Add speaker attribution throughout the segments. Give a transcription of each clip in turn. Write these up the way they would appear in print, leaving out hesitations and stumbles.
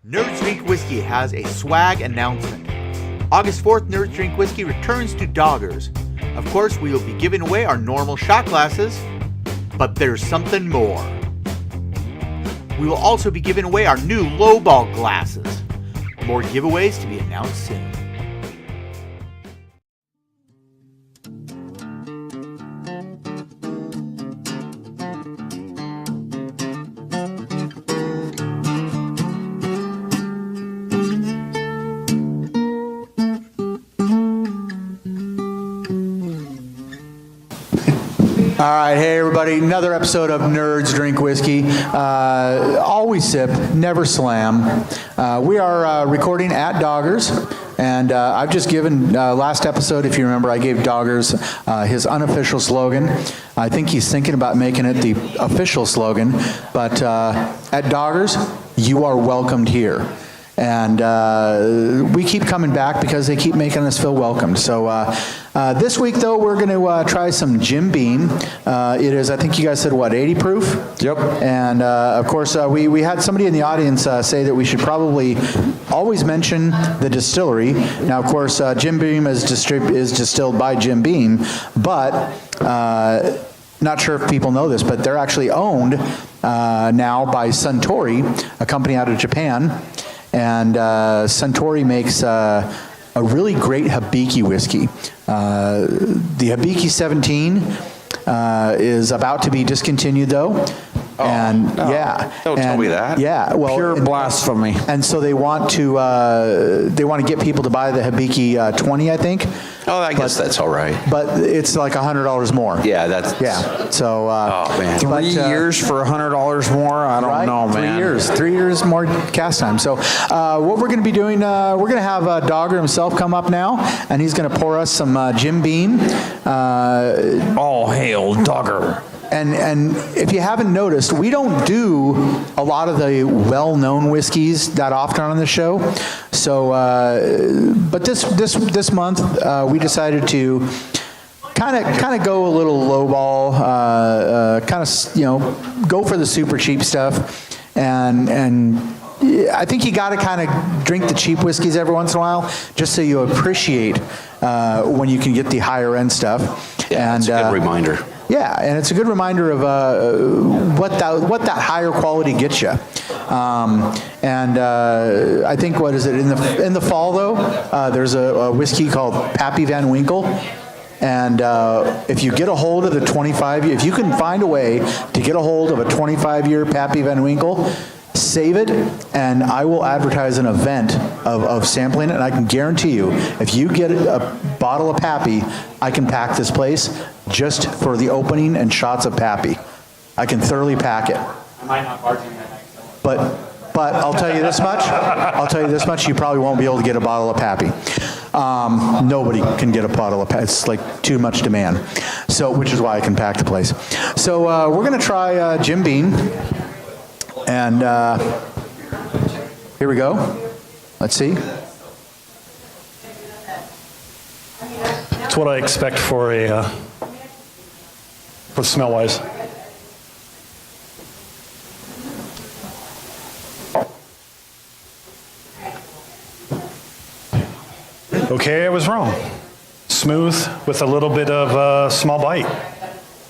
Speaker 1: Nerds Drink Whiskey has a swag announcement. August 4th, Nerds Drink Whiskey returns to Doggers. Of course, we will be giving away our normal shot glasses, but there's something more. We will also be giving away our new lowball glasses. More giveaways to be announced soon. All right, hey everybody, another episode of Nerds Drink Whiskey. Always sip, never slam. We are recording at Doggers, and I've just given, last episode, if you remember, I gave Doggers his unofficial slogan. I think he's thinking about making it the official slogan, but at Doggers, you are welcomed here. And we keep coming back because they keep making us feel welcomed. So this week, though, we're going to try some Jim Beam. It is, I think you guys said, what, 80 proof?
Speaker 2: Yep.
Speaker 1: And, of course, we had somebody in the audience say that we should probably always mention the distillery. Now, of course, Jim Beam is distilled by Jim Beam, but not sure if people know this, but they're actually owned now by Suntory, a company out of Japan. And Suntory makes a really great Hibiki whiskey. The Hibiki 17 is about to be discontinued, though.
Speaker 2: Oh,
Speaker 1: and
Speaker 2: no.
Speaker 1: yeah,
Speaker 2: Don't tell me that.
Speaker 1: Yeah, well,
Speaker 2: pure blasphemy.
Speaker 1: And so they want to get people to buy the Hibiki 20, I think.
Speaker 2: Oh, I guess that's all right.
Speaker 1: But it's like $100 more.
Speaker 2: Yeah, that's
Speaker 1: So
Speaker 2: oh man,
Speaker 3: 3 years for $100 more. I don't know, man.
Speaker 1: 3 years more cast time. So what we're going to be doing, we're going to have Dogger himself come up now, and he's going to pour us some Jim Beam.
Speaker 3: All hail Dogger.
Speaker 1: And if you haven't noticed, we don't do a lot of the well-known whiskeys that often on the show. So, but this month we decided to kind of go a little lowball, kind of go for the super cheap stuff, and I think you got to kind of drink the cheap whiskeys every once in a while, just so you appreciate when you can get the higher end stuff.
Speaker 2: Yeah,
Speaker 1: and
Speaker 2: it's a good reminder.
Speaker 1: Yeah, and it's a good reminder of what that higher quality gets you. I think, what is it, in the fall though, there's a whiskey called Pappy Van Winkle. And if you get a hold of the 25, if you can find a way to get a hold of a 25-year Pappy Van Winkle, save it, and I will advertise an event of sampling it, and I can guarantee you, if you get a bottle of Pappy, I can pack this place just for the opening and shots of Pappy. I can thoroughly pack it.
Speaker 4: I might not bartend that night.
Speaker 1: But I'll tell you this much, you probably won't be able to get a bottle of Pappy. Nobody can get a bottle of Pappy. It's like too much demand. So, which is why I can pack the place. So we're going to try Jim Beam. And here we go. Let's see.
Speaker 4: It's what I expect for smell-wise. Okay, I was wrong. Smooth with a little bit of small bite.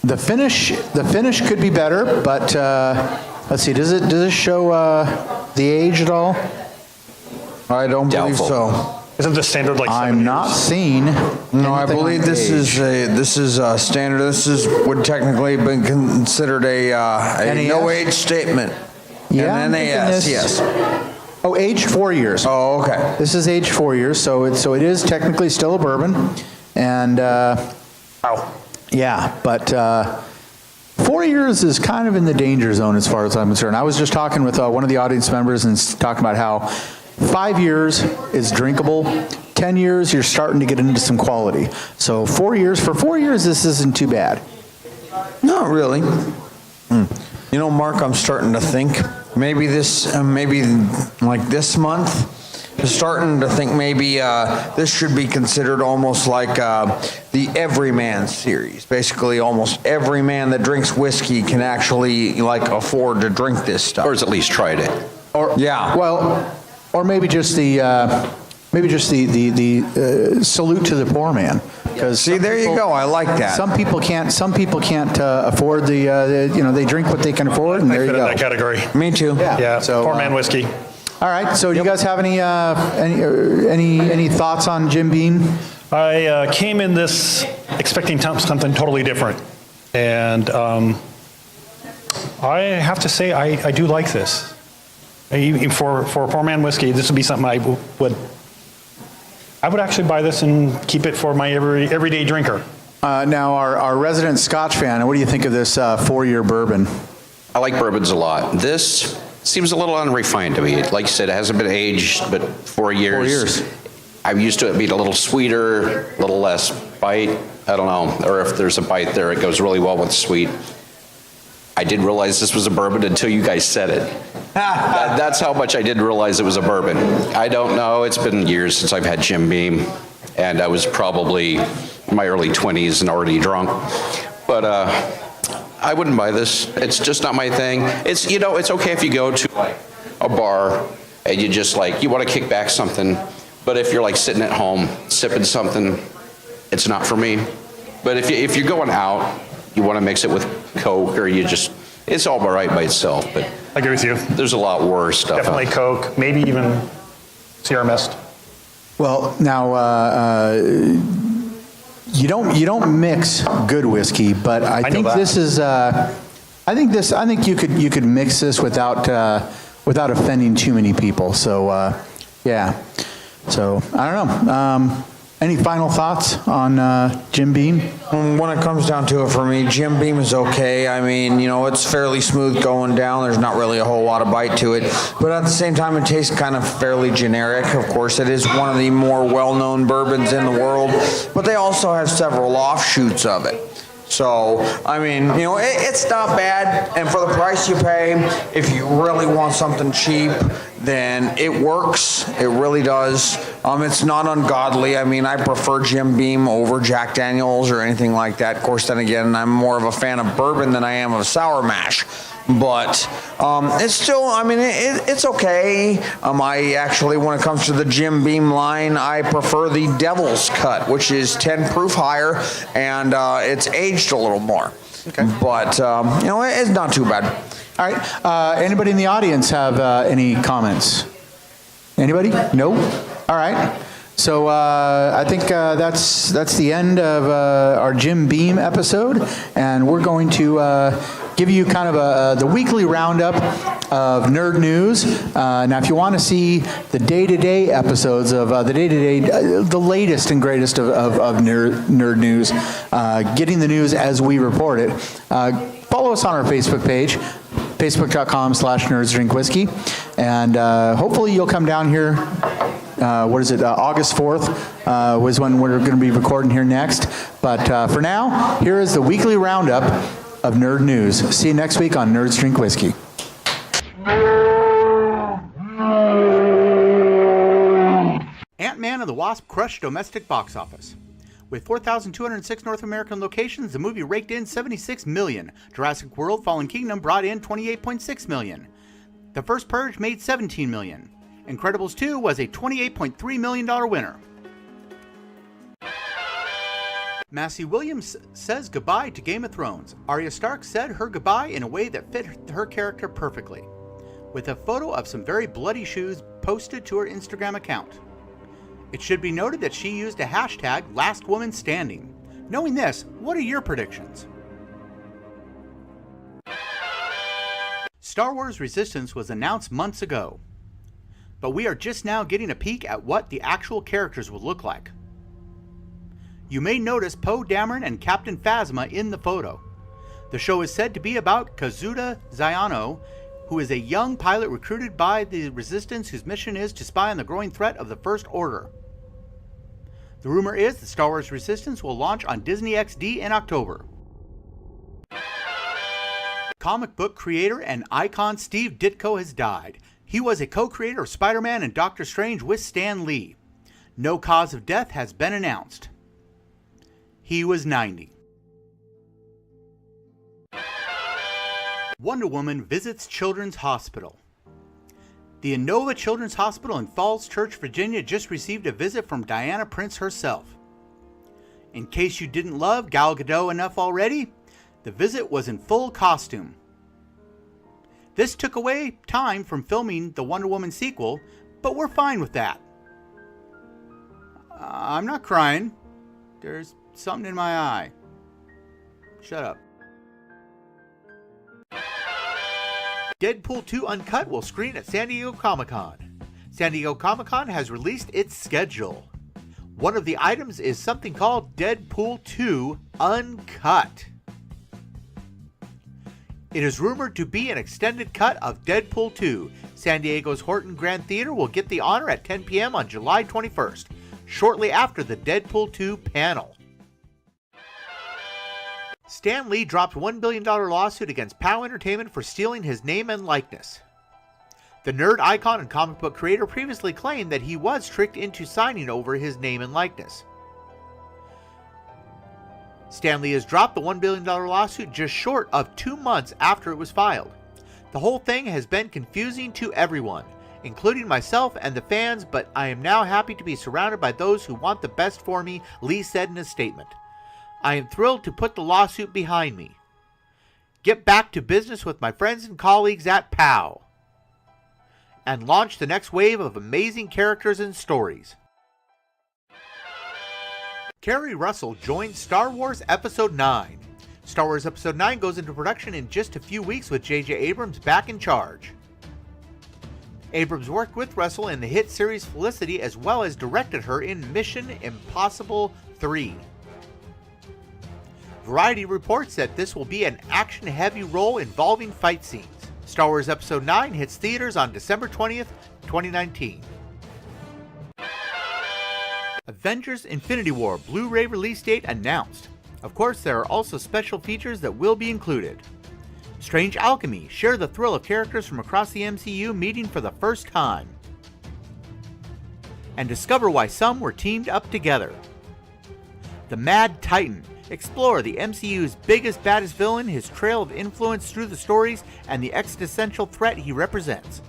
Speaker 1: The finish could be better, but let's see. Does it show the age at all?
Speaker 3: I don't believe so.
Speaker 4: Isn't this standard like 7
Speaker 1: I'm
Speaker 4: years?
Speaker 1: not seeing.
Speaker 3: No, I believe this is standard. This would technically be considered a
Speaker 1: NAS?
Speaker 3: no age statement.
Speaker 1: Yeah, I'm
Speaker 3: An
Speaker 1: thinking
Speaker 3: NAS,
Speaker 1: this-
Speaker 3: yes.
Speaker 1: Oh, aged 4 years.
Speaker 3: Oh, okay.
Speaker 1: This is aged 4 years, so it is technically still a bourbon, and
Speaker 4: Ow.
Speaker 1: yeah, but 4 years is kind of in the danger zone as far as I'm concerned. I was just talking with one of the audience members and talking about how 5 years is drinkable. 10 years, you're starting to get into some quality. So 4 years, for 4 years, this isn't too bad.
Speaker 3: Not really. You know, Mark, I'm starting to think maybe like this month, I'm starting to think maybe this should be considered almost like the Everyman series. Basically, almost every man that drinks whiskey can actually like afford to drink this stuff.
Speaker 2: Or has at least tried it.
Speaker 1: Or
Speaker 3: Yeah.
Speaker 1: Well, or maybe just the salute to the poor man. Because
Speaker 3: See, there you go. I like that.
Speaker 1: Some people can't afford they drink what they can afford, and
Speaker 4: I
Speaker 1: there you
Speaker 4: fit in
Speaker 1: go.
Speaker 4: that category.
Speaker 3: Me too.
Speaker 4: Yeah,
Speaker 1: So,
Speaker 4: poor man whiskey.
Speaker 1: All right. So, do you guys have any thoughts on Jim Beam?
Speaker 4: I came in this expecting something totally different. And I have to say, I do like this. Even for poor man whiskey, this would be something I would actually buy this and keep it for my everyday drinker.
Speaker 1: Now, our resident Scotch fan, what do you think of this 4-year bourbon?
Speaker 2: I like bourbons a lot. This seems a little unrefined to me. Like you said, it hasn't been aged, but 4 years.
Speaker 1: 4 years.
Speaker 2: I'm used to it being a little sweeter, a little less bite. I don't know. Or if there's a bite there, it goes really well with sweet. I didn't realize this was a bourbon until you guys said it. That's how much I didn't realize it was a bourbon. I don't know. It's been years since I've had Jim Beam, and I was probably in my early 20s and already drunk. But I wouldn't buy this. It's just not my thing. It's okay if you go to like a bar and you just you want to kick back something. But if you're sitting at home sipping something, it's not for me. But if you're going out, you want to mix it with Coke, or it's all right by itself. But
Speaker 4: I agree with you.
Speaker 2: there's a lot worse stuff.
Speaker 4: Definitely Coke, maybe even Sierra Mist.
Speaker 1: Well, now you don't mix good whiskey, but I
Speaker 4: know
Speaker 1: think
Speaker 4: that.
Speaker 1: this is. I think you could mix this without offending too many people. So yeah. So I don't know. Any final thoughts on Jim Beam?
Speaker 3: When it comes down to it for me, Jim Beam is okay. I mean, it's fairly smooth going down. There's not really a whole lot of bite to it. But at the same time, it tastes kind of fairly generic. Of course, it is one of the more well-known bourbons in the world, but they also have several offshoots of it. So, I mean, it's not bad, and for the price you pay, if you really want something cheap, then it works. It really does. It's not ungodly. I mean, I prefer Jim Beam over Jack Daniels or anything like that. Of course, then again, I'm more of a fan of bourbon than I am of sour mash. But it's still, I mean, it's okay. I actually, when it comes to the Jim Beam line, I prefer the Devil's Cut, which is 10 proof higher, and it's aged a little more. Okay. But, it's not too bad.
Speaker 1: All right. Anybody in the audience have any comments? Anybody? No? All right. So I think that's the end of our Jim Beam episode, and we're going to give you kind of the weekly roundup of nerd news. Now, if you want to see the day-to-day episodes of the latest and greatest of nerd news, getting the news as we report it, follow us on our Facebook page, facebook.com/nerdsdrinkwhiskey, and hopefully you'll come down here. August 4th was when we're going to be recording here next. But for now, here is the weekly roundup of nerd news. See you next week on Nerds Drink Whiskey. Ant-Man and the Wasp crushed domestic box office. With 4,206 North American locations, the movie raked in $76 million. Jurassic World Fallen Kingdom brought in $28.6 million. The First Purge made $17 million. Incredibles 2 was a $28.3 million winner. Maisie Williams says goodbye to Game of Thrones. Arya Stark said her goodbye in a way that fit her character perfectly, with a photo of some very bloody shoes posted to her Instagram account. It should be noted that she used a hashtag #LastWomanStanding. Knowing this, what are your predictions? Star Wars Resistance was announced months ago, but we are just now getting a peek at what the actual characters will look like. You may notice Poe Dameron and Captain Phasma in the photo. The show is said to be about Kazuda Xiono, who is a young pilot recruited by the Resistance whose mission is to spy on the growing threat of the First Order. The rumor is that Star Wars Resistance will launch on Disney XD in October. Comic book creator and icon Steve Ditko has died. He was a co-creator of Spider-Man and Doctor Strange with Stan Lee. No cause of death has been announced. He was 90. Wonder Woman visits Children's Hospital.
Speaker 5: The Inova Children's Hospital in Falls Church, Virginia just received a visit from Diana Prince herself. In case you didn't love Gal Gadot enough already, the visit was in full costume. This took away time from filming the Wonder Woman sequel, but we're fine with that. I'm not crying. There's something in my eye. Shut up. Deadpool 2 Uncut will screen at San Diego Comic-Con. San Diego Comic-Con has released its schedule. One of the items is something called Deadpool 2 Uncut. It is rumored to be an extended cut of Deadpool 2. San Diego's Horton Grand Theater will get the honor at 10 p.m. on July 21st, shortly after the Deadpool 2 panel. Stan Lee dropped $1 billion lawsuit against POW Entertainment for stealing his name and likeness. The nerd icon and comic book creator previously claimed that he was tricked into signing over his name and likeness. Stan Lee has dropped the $1 billion lawsuit just short of 2 months after it was filed. The whole thing has been confusing to everyone, including myself and the fans, but I am now happy to be surrounded by those who want the best for me, Lee said in a statement. I am thrilled to put the lawsuit behind me. Get back to business with my friends and colleagues at POW. And launch the next wave of amazing characters and stories. Kerry Russell joins Star Wars Episode 9. Star Wars Episode 9 goes into production in just a few weeks with J.J. Abrams back in charge. Abrams worked with Russell in the hit series Felicity as well as directed her in Mission Impossible 3. Variety reports that this will be an action-heavy role involving fight scenes. Star Wars Episode 9 hits theaters on December 20th, 2019. Avengers Infinity War Blu-ray release date announced. Of course, there are also special features that will be included. Strange Alchemy, share the thrill of characters from across the MCU meeting for the first time. And discover why some were teamed up together. The Mad Titan, explore the MCU's biggest, baddest villain, his trail of influence through the stories, and the existential threat he represents.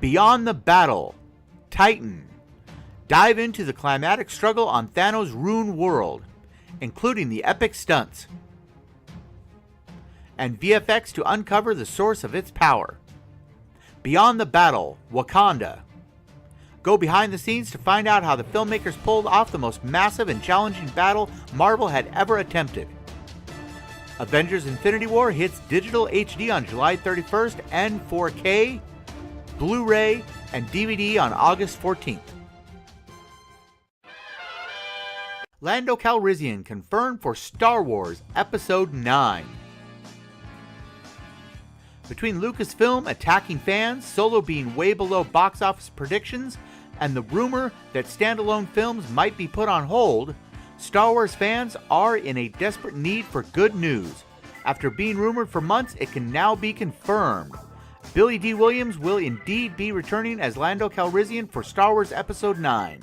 Speaker 5: Beyond the Battle, Titan. Dive into the climatic struggle on Thanos' Rune world, including the epic stunts and VFX to uncover the source of its power. Beyond the Battle, Wakanda. Go behind the scenes to find out how the filmmakers pulled off the most massive and challenging battle Marvel had ever attempted. Avengers Infinity War hits digital HD on July 31st and 4K, Blu-ray, and DVD on August 14th. Lando Calrissian confirmed for Star Wars Episode 9. Between Lucasfilm attacking fans, Solo being way below box office predictions, and the rumor that standalone films might be put on hold, Star Wars fans are in a desperate need for good news. After being rumored for months, it can now be confirmed. Billy D. Williams will indeed be returning as Lando Calrissian for Star Wars Episode 9.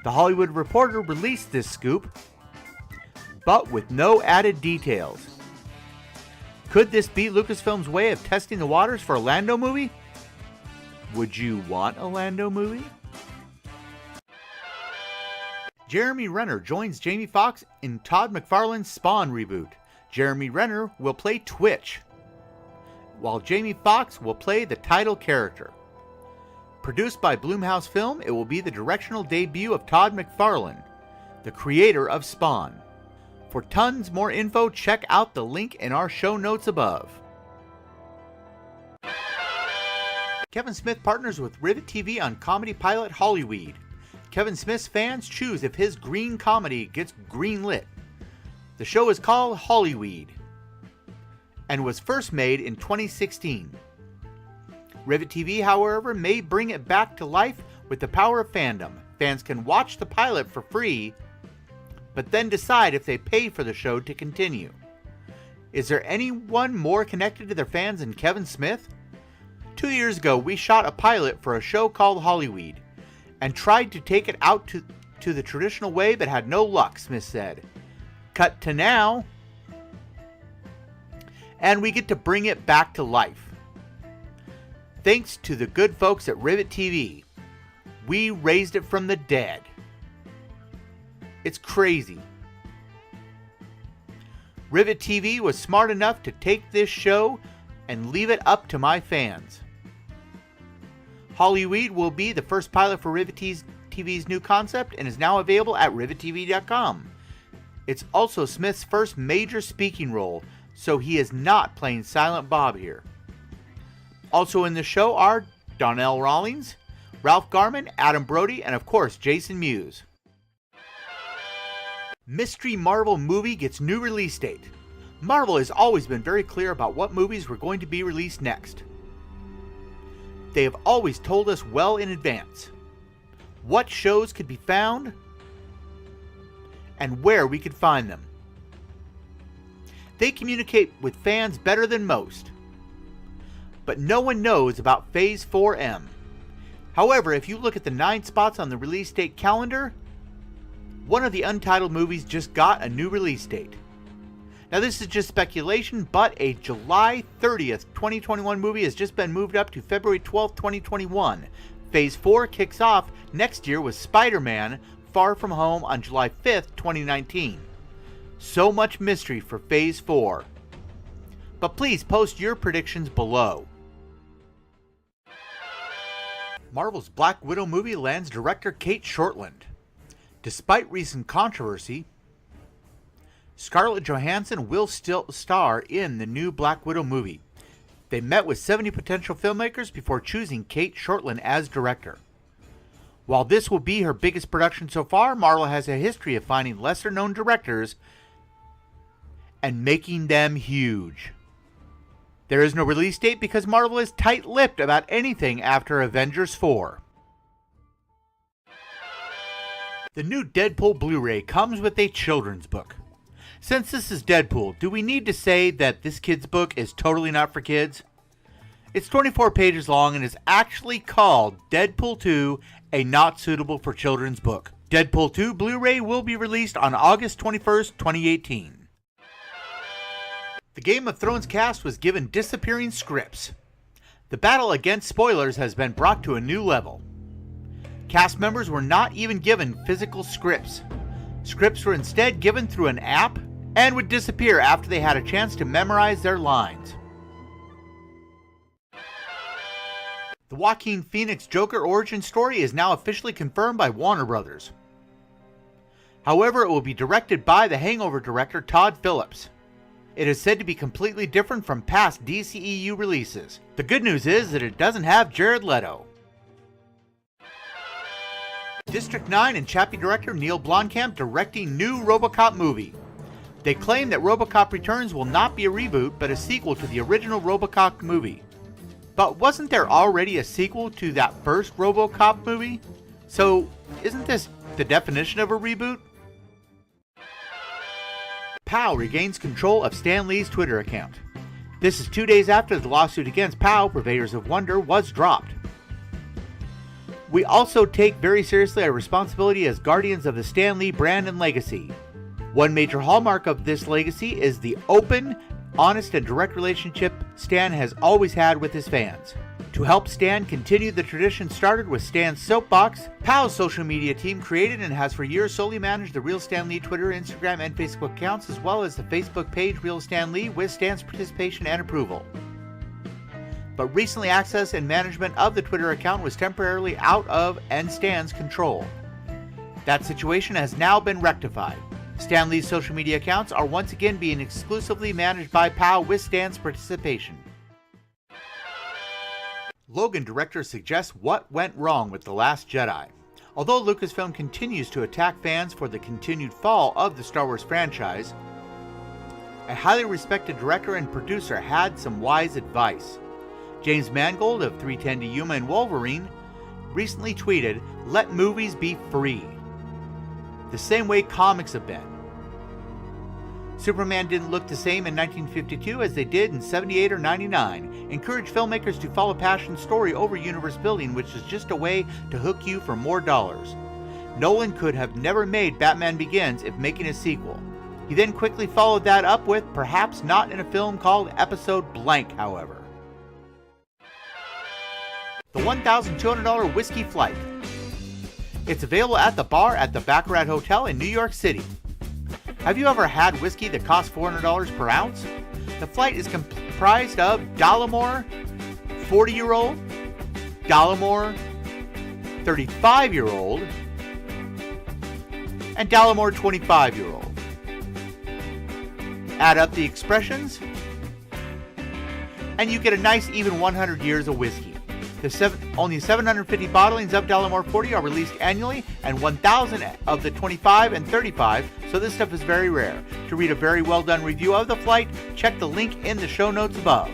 Speaker 5: The Hollywood Reporter released this scoop, but with no added details. Could this be Lucasfilm's way of testing the waters for a Lando movie? Would you want a Lando movie? Jeremy Renner joins Jamie Foxx in Todd McFarlane's Spawn reboot. Jeremy Renner will play Twitch, while Jamie Foxx will play the title character. Produced by Blumhouse Film, it will be the directional debut of Todd McFarlane, the creator of Spawn. For tons more info, check out the link in our show notes above. Kevin Smith partners with Rivet TV on comedy pilot Hollyweed. Kevin Smith's fans choose if his green comedy gets greenlit. The show is called Hollyweed and was first made in 2016. Rivet TV, however, may bring it back to life with the power of fandom. Fans can watch the pilot for free, but then decide if they pay for the show to continue. Is there anyone more connected to their fans than Kevin Smith? 2 years ago, we shot a pilot for a show called Hollyweed and tried to take it out to the traditional way but had no luck, Smith said. Cut to now, and we get to bring it back to life. Thanks to the good folks at Rivet TV, we raised it from the dead. It's crazy. Rivet TV was smart enough to take this show and leave it up to my fans. Hollyweed will be the first pilot for Rivet TV's new concept and is now available at rivettv.com. It's also Smith's first major speaking role, so he is not playing Silent Bob here. Also in the show are Donnell Rawlings, Ralph Garman, Adam Brody, and of course Jason Mewes. Mystery Marvel movie gets new release date. Marvel has always been very clear about what movies were going to be released next. They have always told us well in advance what shows could be found and where we could find them. They communicate with fans better than most, but no one knows about Phase 4M. However, if you look at the 9 spots on the release date calendar, one of the untitled movies just got a new release date. Now this is just speculation, but a July 30th, 2021 movie has just been moved up to February 12th, 2021. Phase 4 kicks off next year with Spider-Man Far From Home on July 5th, 2019. So much mystery for Phase 4. But please post your predictions below. Marvel's Black Widow movie lands director Kate Shortland. Despite recent controversy, Scarlett Johansson will still star in the new Black Widow movie. They met with 70 potential filmmakers before choosing Kate Shortland as director. While this will be her biggest production so far, Marvel has a history of finding lesser-known directors and making them huge. There is no release date because Marvel is tight-lipped about anything after Avengers 4. The new Deadpool Blu-ray comes with a children's book. Since this is Deadpool, do we need to say that this kid's book is totally not for kids? It's 24 pages long and is actually called Deadpool 2, a not suitable for children's book. Deadpool 2 Blu-ray will be released on August 21st, 2018. The Game of Thrones cast was given disappearing scripts. The battle against spoilers has been brought to a new level. Cast members were not even given physical scripts. Scripts were instead given through an app and would disappear after they had a chance to memorize their lines. The Joaquin Phoenix Joker origin story is now officially confirmed by Warner Brothers. However, it will be directed by The Hangover director Todd Phillips. It is said to be completely different from past DCEU releases. The good news is that it doesn't have Jared Leto. District 9 and Chappie director Neil Blomkamp directing new RoboCop movie. They claim that RoboCop Returns will not be a reboot, but a sequel to the original RoboCop movie. But wasn't there already a sequel to that first RoboCop movie? So, isn't this the definition of a reboot? Pow regains control of Stan Lee's Twitter account. This is 2 days after the lawsuit against Pow, Purveyors of Wonder, was dropped. We also take very seriously our responsibility as guardians of the Stan Lee brand and legacy. One major hallmark of this legacy is the open, honest, and direct relationship Stan has always had with his fans. To help Stan continue the tradition started with Stan's Soapbox, Pow's social media team created and has for years solely managed the Real Stan Lee Twitter, Instagram, and Facebook accounts, as well as the Facebook page Real Stan Lee, with Stan's participation and approval. But recently access and management of the Twitter account was temporarily out of and Stan's control. That situation has now been rectified. Stan Lee's social media accounts are once again being exclusively managed by Pow with Stan's participation. Logan director suggests what went wrong with The Last Jedi. Although Lucasfilm continues to attack fans for the continued fall of the Star Wars franchise, a highly respected director and producer had some wise advice. James Mangold of 310 to Yuma and Wolverine recently tweeted, "Let movies be free, the same way comics have been." Superman didn't look the same in 1952 as they did in 78 or 99. Encourage filmmakers to follow passion story over universe building, which is just a way to hook you for more dollars. Nolan could have never made Batman Begins if making a sequel. He then quickly followed that up with, perhaps not in a film called Episode Blank, however. the $1,200 Whiskey Flight. It's available at the bar at the Baccarat Hotel in New York City. Have you ever had whiskey that costs $400 per ounce? The Flight is comprised of Dollamore 40-year-old, Dollamore 35-year-old, and Dollamore 25-year-old. Add up the expressions, and you get a nice even 100 years of whiskey. Only 750 bottlings of Dollamore 40 are released annually, and 1,000 of the 25 and 35, so this stuff is very rare. To read a very well done review of the Flight, check the link in the show notes above.